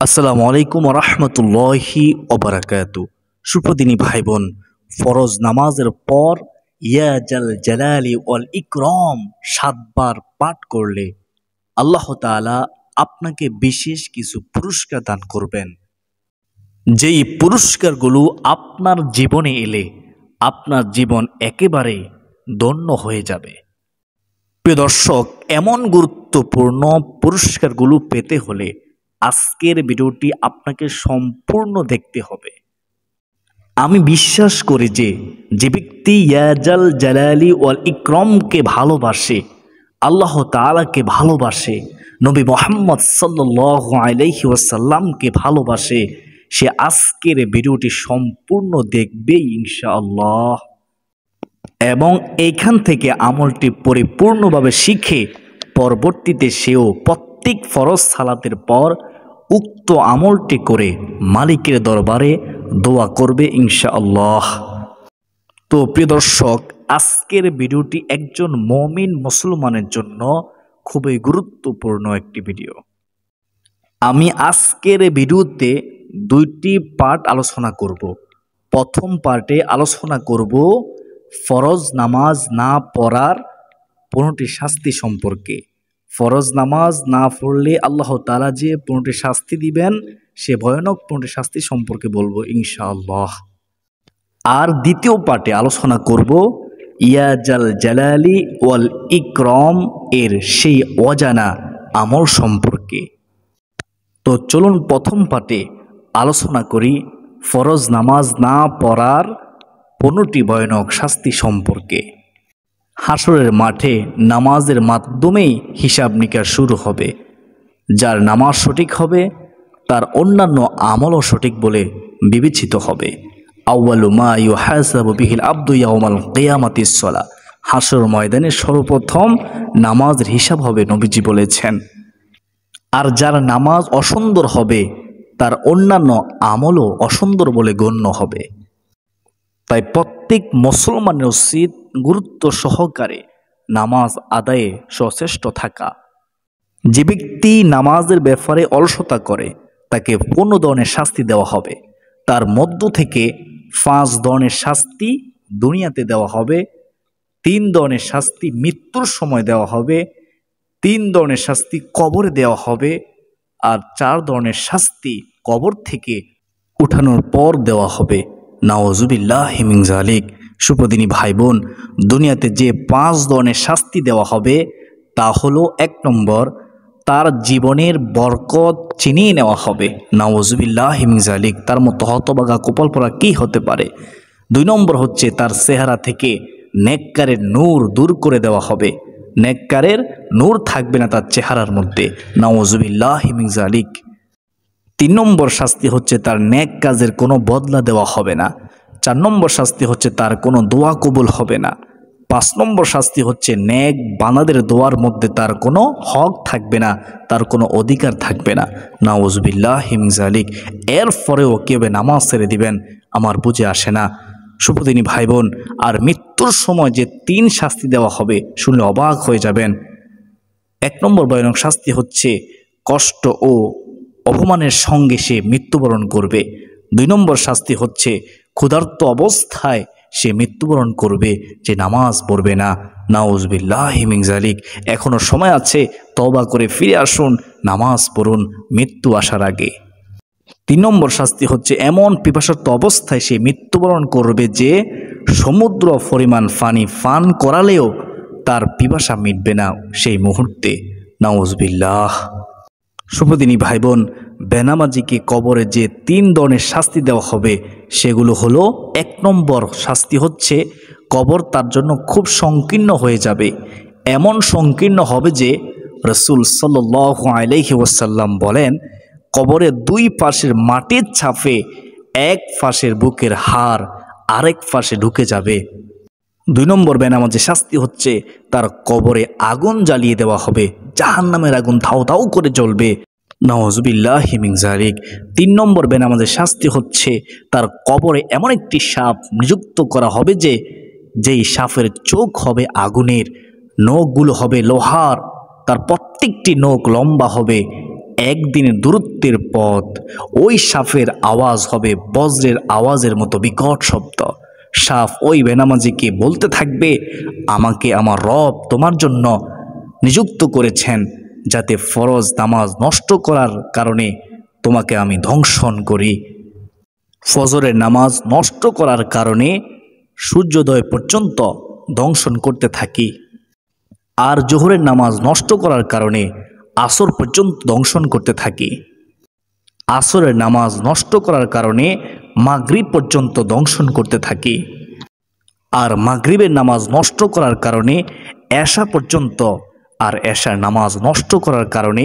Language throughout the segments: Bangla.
আসসালামু আলাইকুম রহমতুল্লাহি ওবারাকাতু। সুপ্রদিনী ভাই বোন, ফরজ নামাজের পর ইয়া জাল জালালি ওয়াল ইকরাম 7 বার পাঠ করলে আল্লাহ তাআলা আপনাকে বিশেষ কিছু পুরস্কার দান করবেন। যেই পুরস্কারগুলো আপনার জীবনে এলে আপনার জীবন একেবারে ধন্য হয়ে যাবে। প্রিয় দর্শক, এমন গুরুত্বপূর্ণ পুরস্কারগুলো পেতে হলে আজকের ভিডিওটি আপনাকে সম্পূর্ণ দেখতে হবে। আমি বিশ্বাস করি যে ব্যক্তি ইয়াজাল জালালি ওয়াল ইকরামকে ভালোবাসে, আল্লাহ তাআলাকে ভালোবাসে, নবী মুহাম্মদ সাল্লাল্লাহু আলাইহি ওয়াসাল্লামকে ভালোবাসে, সে আজকের ভিডিওটি সম্পূর্ণ দেখবে ইনশাআল্লাহ, এবং এইখান থেকে আমলটি পরিপূর্ণভাবে শিখে পরবর্তীতে সেও প্রত্যেক ফরজ সালাতের পর উক্ত আমলটি করে মালিকের দরবারে দোয়া করবে ইনশাআল্লাহ। তো প্রিয় দর্শক, আজকের ভিডিওটি একজন মুমিন মুসলমানের জন্য খুবই গুরুত্বপূর্ণ একটি ভিডিও। আমি আজকের ভিডিওতে 2টি পার্ট আলোচনা করব। প্রথম পার্টে আলোচনা করব ফরজ নামাজ না পড়ার 15টি শাস্তি সম্পর্কে। ফরজ নামাজ না পড়লে আল্লাহ তাআলা যে 15টি শাস্তি দিবেন, সে ভয়ানক 15টি শাস্তি সম্পর্কে বলবো ইনশাআল্লাহ। আর দ্বিতীয় পার্টে আলোচনা করব ইয়াজাল জালালি ওয়াল ইকরাম এর সেই অজানা আমল সম্পর্কে। তো চলুন প্রথম পার্টে আলোচনা করি ফরজ নামাজ না পড়ার 15টি ভয়ানক শাস্তি সম্পর্কে। হাসরের মাঠে নামাজের মাধ্যমেই হিসাব নিকাশ শুরু হবে। যার নামাজ সঠিক হবে তার অন্যান্য আমলও সঠিক বলে বিবেচিত হবে। আউয়ালু মা ইউহাসাবু বিহিল আবদু ইয়াউমাল কিয়ামাতিস সালাহ। হাসর ময়দানে সর্বপ্রথম নামাজের হিসাব হবে, নবীজি বলেছেন। আর যার নামাজ অসুন্দর হবে তার অন্যান্য আমলও অসুন্দর বলে গণ্য হবে। তাই প্রত্যেক মুসলমানের উচিত গুরুত্ব সহকারে নামাজ আদায়ে সচেষ্ট থাকা। যে ব্যক্তি নামাজের ব্যাপারে অলসতা করে তাকে 15 ধরনের শাস্তি দেওয়া হবে। তার মধ্য থেকে 5 ধরনের শাস্তি দুনিয়াতে দেওয়া হবে, 3 ধরনের শাস্তি মৃত্যুর সময় দেওয়া হবে, 3 ধরনের শাস্তি কবরে দেওয়া হবে, আর 4 ধরনের শাস্তি কবর থেকে উঠানোর পর দেওয়া হবে। নাউজুবিল্লাহি মিন যালিক। সুপ্রদিনী ভাই বোন, দুনিয়াতে যে 5 ধরনের শাস্তি দেওয়া হবে তা হলো, 1 নম্বর, তার জীবনের বরকত ছিনিয়ে নেওয়া হবে। নাউজুবিল্লাহি মিন যালিক। তার মতো হতভাগা কপালপোড়া কি হতে পারে। 2 নম্বর হচ্ছে তার চেহারা থেকে নেককারের নূর দূর করে দেওয়া হবে। নেককারের নূর থাকবে না তার চেহারার মধ্যে। নাউজুবিল্লাহি মিন যালিক। 3 নম্বর শাস্তি হচ্ছে তার নেক কাজের কোনো বদলা দেওয়া হবে না। 4 নম্বর শাস্তি হচ্ছে তার কোনো দোয়া কবুল হবে না। 5 নম্বর শাস্তি হচ্ছে নেক বান্দাদের দোয়ার মধ্যে তার কোনো হক থাকবে না, তার কোনো অধিকার থাকবে না। নাউজুবিল্লাহি মিন যালিক। এরপরেও কিভাবে নামাজ ছেড়ে দিবেন আমার বুঝে আসে না সুপ্রদিনী ভাই বোন। আর মৃত্যুর সময় যে 3 শাস্তি দেওয়া হবে শুনলে অবাক হয়ে যাবেন। 1 নম্বর ভয়ানক শাস্তি হচ্ছে কষ্ট ও অপমানের সঙ্গে সে মৃত্যুবরণ করবে। 2 নম্বর শাস্তি হচ্ছে ক্ষুধার্ত অবস্থায় সে মৃত্যুবরণ করবে, যে নামাজ পড়বে না। নাউজুবিল্লাহি মিন যালিক। এখনো সময় আছে, তওবা করে ফিরে আসুন, নামাজ পড়ুন মৃত্যু আসার আগে। 3 নম্বর শাস্তি হচ্ছে এমন পিপাসার্ত অবস্থায় সে মৃত্যুবরণ করবে যে সমুদ্র পরিমাণ পানি পান করালেও তার পিপাসা মিটবে না সেই মুহূর্তে। নাউজুবিল্লাহ। সুপ্রদিনী ভাই বোন, বেনামাজিকে কবরে যে 3 ধরনের শাস্তি দেওয়া হবে সেগুলো হলো, 1 নম্বর শাস্তি হচ্ছে কবর তার জন্য খুব সংকীর্ণ হয়ে যাবে। এমন সংকীর্ণ হবে যে রাসূল সাল্লাল্লাহু আলাইহি ওয়াসাল্লাম বলেন, কবরের 2 পাশের মাটির ছাপে এক পাশের বুকের হাড় আরেক পাশে ঢুকে যাবে। 2 নম্বর বেনামাজি শাস্তি হচ্ছে তার কবরে আগুন জ্বালিয়ে দেওয়া হবে, জাহান্নামের আগুন ধাউ ধাউ করে জ্বলবে। নাউজুবিল্লাহি মিন যালিক। 3 নম্বর বেনামাজের শাস্তি হচ্ছে তার কবরে এমন একটি সাপ নিযুক্ত করা হবে যেই সাপের চোখ হবে আগুনের, নখগুলো হবে লোহার, তার প্রত্যেকটি নখ লম্বা হবে একদিনের দূরত্বের পথ। ওই সাপের আওয়াজ হবে বজ্রের আওয়াজের মতো বিকট শব্দ। সাপ ওই বেনামাজিকে বলতে থাকবে, আমাকে আমার রব তোমার জন্য নিযুক্ত করেছেন যাতে ফরজ নামাজ নষ্ট করার কারণে তোমাকে আমি ধ্বংসন করি। ফজরের নামাজ নষ্ট করার কারণে সূর্যোদয় পর্যন্ত দংশন করতে থাকি, আর জোহরের নামাজ নষ্ট করার কারণে আসর পর্যন্ত দংশন করতে থাকি। আসরের নামাজ নষ্ট করার কারণে মাগরিব পর্যন্ত দংশন করতে থাকি, আর মাগরিবের নামাজ নষ্ট করার কারণে এশা পর্যন্ত, আর এশার নামাজ নষ্ট করার কারণে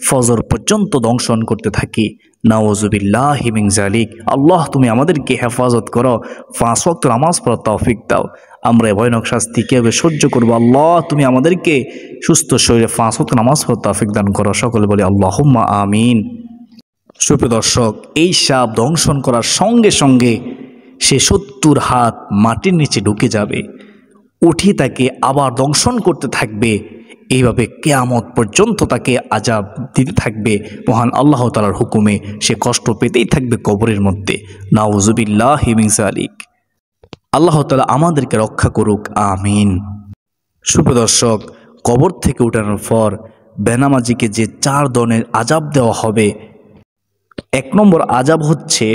ফজর পর্যন্ত দংশন করতে থাকি। নাউজুবিল্লাহি মিন যালিক। আল্লাহ তুমি আমাদেরকে হেফাজত করো, 5 ওয়াক্ত নামাজ পড়ার তৌফিক দাও। আমরা এই ভয়ানক শাস্তি কীভাবে সহ্য করবো আল্লাহ তুমি আমাদেরকে সুস্থ শরীরে 5 ওয়াক্ত নামাজ পড়ার তৌফিক দান করো। সকলে বলি আল্লাহুম্মা আমিন। সুপ্রিয় দর্শক, এই সাপ দংশন করার সঙ্গে সঙ্গে সে 70 হাত মাটির নিচে ঢুকে যাবে, উঠে তাকে আবার দংশন করতে থাকবে। এইভাবে কিয়ামত পর্যন্ত তাকে আযাব দিতে থাকবে। মহান আল্লাহ তাআলার হুকুমে সে কষ্ট পেতেই থাকবে কবরের মধ্যে। নাউজুবিল্লাহি মিন যালিক। আল্লাহ তাআলা আমাদেরকে রক্ষা করুক, আমিন। সুপ্রিয় দর্শক, কবর থেকে উঠানোর পর বেনামাজিকে যে 4 ধরনের আযাব দেওয়া হবে। 1 নম্বর আযাব হচ্ছে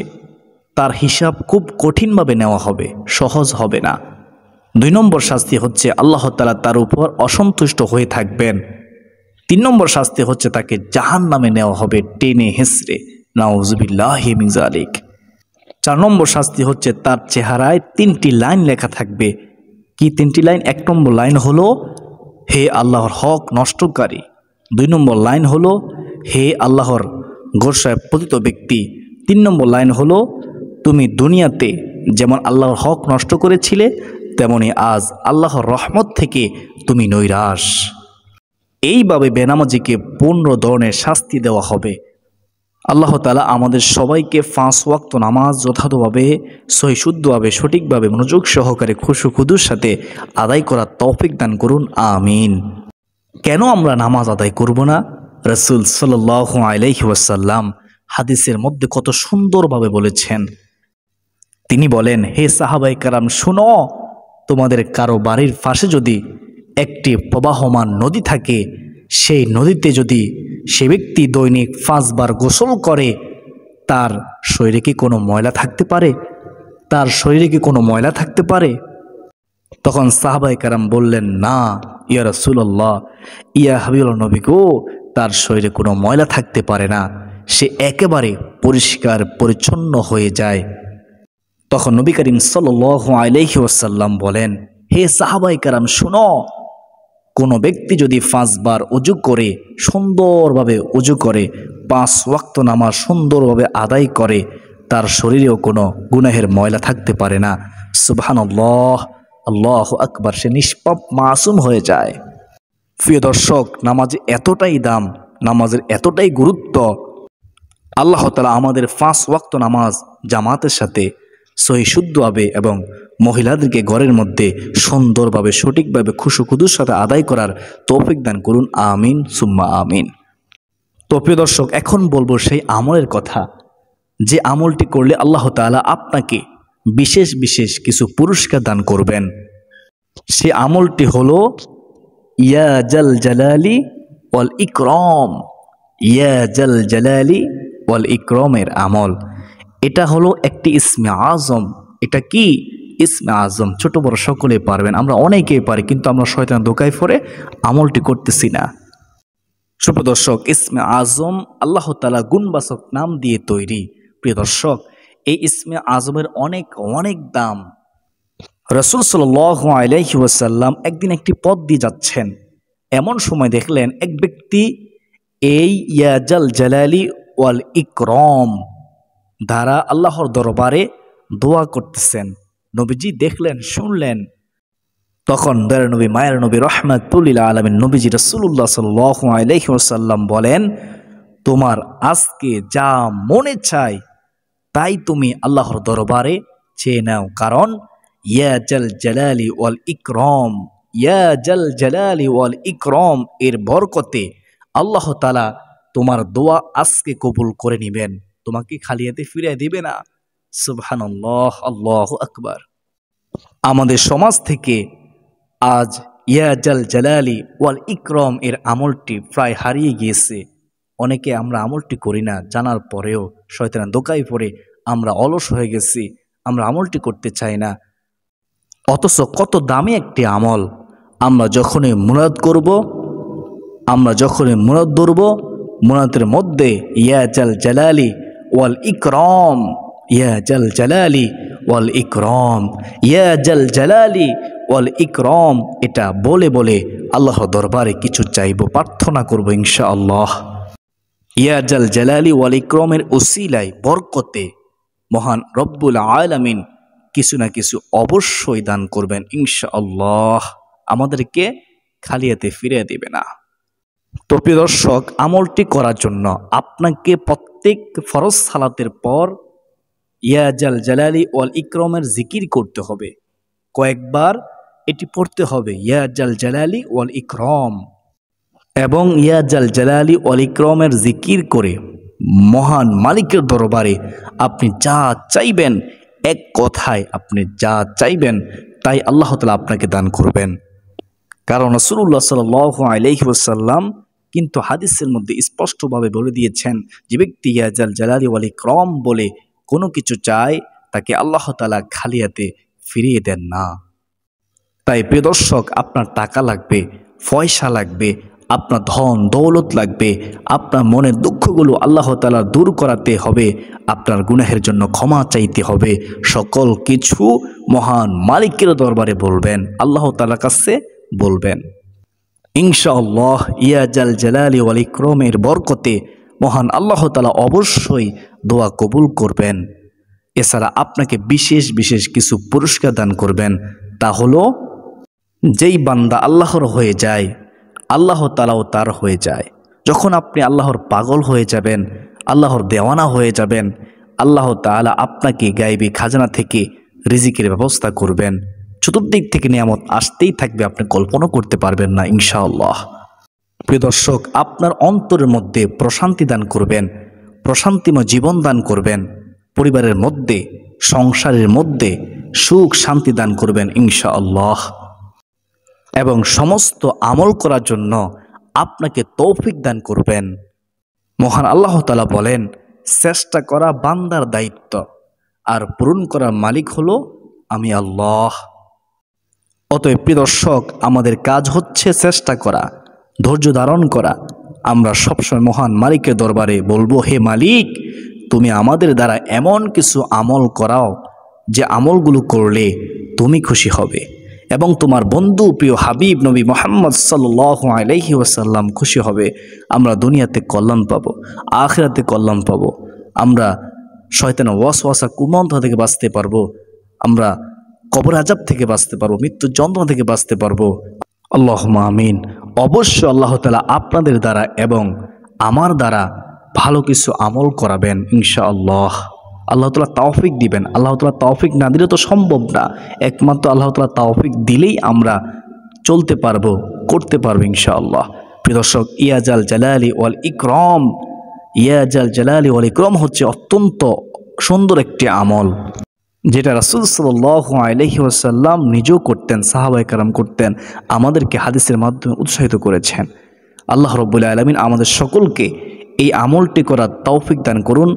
তার হিসাব খুব কঠিনভাবে নেওয়া হবে, সহজ হবে না। 2 নম্বর শাস্তি হচ্ছে আল্লাহ তাআলা তার উপর অসন্তুষ্ট হয়ে থাকবেন। 3 নম্বর শাস্তি হচ্ছে তাকে জাহান্নামে নেওয়া হবে টেনে হেঁচড়ে। নাউজুবিল্লাহি মিন যালিক। 4 নম্বর শাস্তি হচ্ছে তার চেহারায় 3টি লাইন লেখা থাকবে। কি 3টি লাইন? 1 নম্বর লাইন হলো, হে আল্লাহর হক নষ্টকারী। 2 নম্বর লাইন হলো, হে আল্লাহর গোসায় পতিত ব্যক্তি। 3 নম্বর লাইন হলো, তুমি দুনিয়াতে যেমন আল্লাহর হক নষ্ট করেছিলে তেমনি আজ আল্লাহর রহমত থেকে তুমি নৈরাশ। এইভাবে বেনামাজিকে 15 ধরনের শাস্তি দেওয়া হবে। আল্লাহ তাআলা আমাদের সবাইকে 5 ওয়াক্ত নামাজ যথাযথভাবে, সহিশুদ্ধভাবে, সঠিকভাবে, মনোযোগ সহকারে, খুশু খুদুর সাথে আদায় করার তৌফিক দান করুন, আমিন। কেন আমরা নামাজ আদায় করব না? রাসূল সাল্লাল্লাহু আলাইহি ওয়াসাল্লাম হাদিসের মধ্যে কত সুন্দরভাবে বলেছেন। তিনি বলেন, হে সাহাবায়ে কেরাম শুনো, তোমাদের কারো বাড়ির পাশে যদি একটি প্রবাহমান নদী থাকে, সেই নদীতে যদি সে ব্যক্তি দৈনিক 5 বার গোসল করে, তার শরীরে কি কোনো ময়লা থাকতে পারে? তার শরীরে কি কোনো ময়লা থাকতে পারে? তখন সাহাবায়ে কেরাম বললেন, না ইয়া রাসূলুল্লাহ, ইয়া হাবিবুল্লাহ নবী গো, তার শরীরে কোনো ময়লা থাকতে পারে না, সে একেবারে পরিষ্কার পরিচ্ছন্ন হয়ে যায়। তখন নবী করিম সাল্লাল্লাহু আলাইহি ওয়াসাল্লাম বলেন, হে সাহাবায়ে কেরাম শুনো, কোনো ব্যক্তি যদি 5 বার ওযু করে, সুন্দরভাবে ওযু করে, 5 ওয়াক্ত নামাজ সুন্দরভাবে আদায় করে, তার শরীরেও কোনো গুনাহের ময়লা থাকতে পারে না। সুবহানাল্লাহ, আল্লাহু আকবার, সে নিষ্পাপ মাসুম হয়ে যায়। প্রিয় দর্শক, নামাজে এতটাই দাম, নামাজের এতটাই গুরুত্ব। আল্লাহ তাআলা আমাদের 5 ওয়াক্ত নামাজ জামাতের সাথে সহিশুদ্ধভাবে এবং মহিলাদেরকে ঘরের মধ্যে সুন্দরভাবে, সঠিকভাবে, খুশু খুদুর সাথে আদায় করার তৌফিক দান করুন, আমিন সুম্মা আমিন। তো প্রিয় দর্শক, এখন বলবো সেই আমলের কথা, যে আমলটি করলে আল্লাহ তাআলা আপনাকে বিশেষ বিশেষ কিছু পুরস্কার দান করবেন। সে আমলটি হলো ইয়া জাল জালালি ওয়াল ইকরাম। ইয়া জাল জালালি ওয়াল ইকরামের আমল। এটা হলো একটি ইসমে আজম। এটা কি? ইসমে আজম। ছোট বড় সকলে পারবেন, আমরা অনেকেই পারি, কিন্তু আমরা শয়তানের ধোঁকায় পড়ে আমলটি করতেছি না। সুপ্রিয় দর্শক, ইসমে আজম আল্লাহ তাআলা গুণবাচক নাম দিয়ে তৈরি। প্রিয় দর্শক, এই ইসমে আজমের অনেক অনেক দাম। রাসূল সাল্লাল্লাহু আলাইহি ওয়াসাল্লাম একদিন একটি পথ দিয়ে যাচ্ছেন, এমন সময় দেখলেন এক ব্যক্তি এই ইয়া জাল জালালি ওয়াল ইকরাম দ্বারা আল্লাহর দরবারে দোয়া করতেছেন। নবীজি দেখলেন, শুনলেন। তখন দয়ার নবী, মায়ের নবী, রাহমাতুল লিল আলামিন নবীজি রাসূলুল্লাহ সাল্লাল্লাহু আলাইহি ওয়াসাল্লাম বলেন, তোমার আজকে যা মনে চায় তাই তুমি আল্লাহর দরবারে চেয়ে নাও, কারণ ইয়া জাল জালালি ওয়াল ইকরাম, ইয়া জাল জালালি ওয়াল ইকরাম এর বরকতে আল্লাহ তাআলা তোমার দোয়া আজকে কবুল করে নিবেন, তোমাকে খালি হাতে ফিরিয়ে দিবে না। সুবহানাল্লাহ, আল্লাহু আকবার। আমাদের সমাজ থেকে আজ ইয়া জাল জালালি ওয়াল ইকরাম এর আমলটি প্রায় হারিয়ে গিয়েছে। অনেকে আমরা আমলটি করি না, জানার পরেও শয়তানের ধোঁকায় পড়ে আমরা অলস হয়ে গেছি, আমরা আমলটি করতে চাই না। অথচ কত দামি একটি আমল। আমরা যখনই মুরাদ করব, আমরা যখনই মুরাদ ধরব, মুরাদের মধ্যে ইয়া জাল জালালি ওয়াল ইকরাম, ইয়া জাল জালালি ওয়াল ইকরাম, ইয়া জাল জালালি ওয়াল ইকরাম, এটা বলে বলে আল্লাহর দরবারে কিছু চাইব, প্রার্থনা করব ইনশাআল্লাহ। ইয়া জাল জালালি ওয়াল ইকরামের উসিলায়, বরকতে মহান রব্বুল আলামিন কিছু না কিছু অবশ্যই দান করবেন ইনশাআল্লাহ, আমাদেরকে খালি হাতে ফিরিয়ে দেবে না। তো প্রিয় দর্শক, আমলটি করার জন্য আপনাকে প্রত্যেক ফরজ সালাতের পর ইয়া জাল জালালি ওয়াল ইকরামের জিকির করতে হবে, কয়েকবার এটি পড়তে হবে, ইয়া জাল জালালি ওয়াল ইকরাম। এবং ইয়া জাল জালালি ওয়াল ইকরামের জিকির করে মহান মালিকের দরবারে আপনি যা চাইবেন, এক কথায় আপনি যা চাইবেন তাই আল্লাহ তাআলা আপনাকে দান করবেন। কারণ রাসূলুল্লাহ সাল্লাল্লাহু আলাইহি ওয়াসাল্লাম কিন্তু হাদিসের মধ্যে স্পষ্টভাবে বলে দিয়েছেন, যে ব্যক্তি ইয়া জাল জালালি ওয়াল ইকরাম বলে কোনো কিছু চায়, তাকে আল্লাহ তাআলা খালি হাতে ফিরিয়ে দেন না। তাই প্রিয় দর্শক, আপনার টাকা লাগবে, পয়সা লাগবে, আপনার ধন দৌলত লাগবে, আপনার মনের দুঃখগুলো আল্লাহ তাআলা দূর করাতে হবে, আপনার গুনাহের জন্য ক্ষমা চাইতে হবে, সকল কিছু মহান মালিকের দরবারে বলবেন, আল্লাহ তাআলার কাছে বলবেন ইনশাআল্লাহ। ইয়া জাল জালালি ওয়াল ইকরামের বরকতে মহান আল্লাহ তাআলা অবশ্যই দোয়া কবুল করবেন। এছাড়া আপনাকে বিশেষ বিশেষ কিছু পুরস্কার দান করবেন। তা হলো, যেই বান্দা আল্লাহর হয়ে যায়, আল্লাহ তাআলাও তার হয়ে যায়। যখন আপনি আল্লাহর পাগল হয়ে যাবেন, আল্লাহর দেওয়ানা হয়ে যাবেন, আল্লাহ তাআলা আপনাকে গায়বী খাজানা থেকে রিজিকের ব্যবস্থা করবেন। চতুর্দিক থেকে নিয়ামত আসতেই থাকবে, আপনি কল্পনা করতে পারবেন না ইনশাআল্লাহ। প্রিয় দর্শক, আপনার অন্তরের মধ্যে প্রশান্তি দান করবেন, প্রশান্তিময় জীবন দান করবেন, পরিবারের মধ্যে, সংসারের মধ্যে সুখ শান্তি দান করবেন ইনশাআল্লাহ। এবং সমস্ত আমল করার জন্য আপনাকে তৌফিক দান করবেন। মহান আল্লাহ তাআলা বলেন, চেষ্টা করা বান্দার দায়িত্ব, আর পূরণ করার মালিক হলো আমি আল্লাহ। অতএব প্রিয় দর্শক, আমাদের কাজ হচ্ছে চেষ্টা করা, ধৈর্য ধারণ করা। আমরা সবসময় মহান মালিকের দরবারে বলবো, হে মালিক, তুমি আমাদের দ্বারা এমন কিছু আমল করাও যে আমলগুলো করলে তুমি খুশি হবে এবং তোমার বন্ধু প্রিয় হাবিব নবী মুহাম্মদ সাল্লাল্লাহু আলাইহি ওয়াসাল্লাম খুশি হবে। আমরা দুনিয়াতে কল্যাণ পাবো, আখিরাতে কল্যাণ পাবো, আমরা শয়তানের ওয়াসওয়াসা কুমন্ত্র থেকে বাঁচতে পারবো, আমরা কবর আযাব থেকে বাঁচতে পারবো, মৃত্যুর যন্ত্রণা থেকে বাঁচতে পারবো। আল্লাহুম্মা আমিন। অবশ্যই আল্লাহ তাআলা আপনাদের দ্বারা এবং আমার দ্বারা ভালো কিছু আমল করাবেন ইনশাআল্লাহ। আল্লাহ তাআলা তৌফিক দিবেন। আল্লাহ তাআলা তৌফিক না দিলে তো সম্ভব না, একমাত্র আল্লাহ তাআলা তৌফিক দিলেই আমরা চলতে পারবো, করতে পারবো ইনশাআল্লাহ। প্রিয় দর্শক, ইয়া জাল জালালি ওয়াল ইকরাম, ইয়া জাল জালালি ওয়াল ইকরাম হচ্ছে অত্যন্ত সুন্দর একটি আমল, যেটা রাসূল সাল্লাল্লাহু আলাইহি ওয়াসাল্লাম নিজেও করতেন, সাহাবায়ে কেরাম করতেন, আমাদেরকে হাদিসের মাধ্যমে উৎসাহিত করেছেন। আল্লাহ রাব্বুল আলামিন আমাদের সকলকে এই আমলটি করার তৌফিক দান করুন।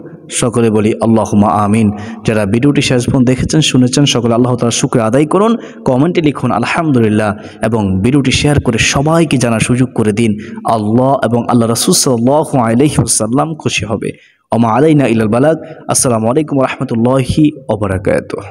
সকলে বলি আল্লাহুম্মা আমিন। যারা ভিডিওটি শেষ পর্যন্ত দেখেছেন, শুনেছেন, সকলে আল্লাহ তাআলার শুকরিয়া আদায় করুন, কমেন্টে লিখুন আলহামদুলিল্লাহ, এবং ভিডিওটি শেয়ার করে সবাইকে জানার সুযোগ করে দিন। আল্লাহ এবং আল্লাহ রাসূল সাল্লাল্লাহু আলাইহি ওয়াসাল্লাম খুশি হবে। ওমা আলাইনা ইল্লাল বালাগ। আসসালামু আলাইকুম ওয়া রাহমাতুল্লাহি ওয়া বারাকাতুহু।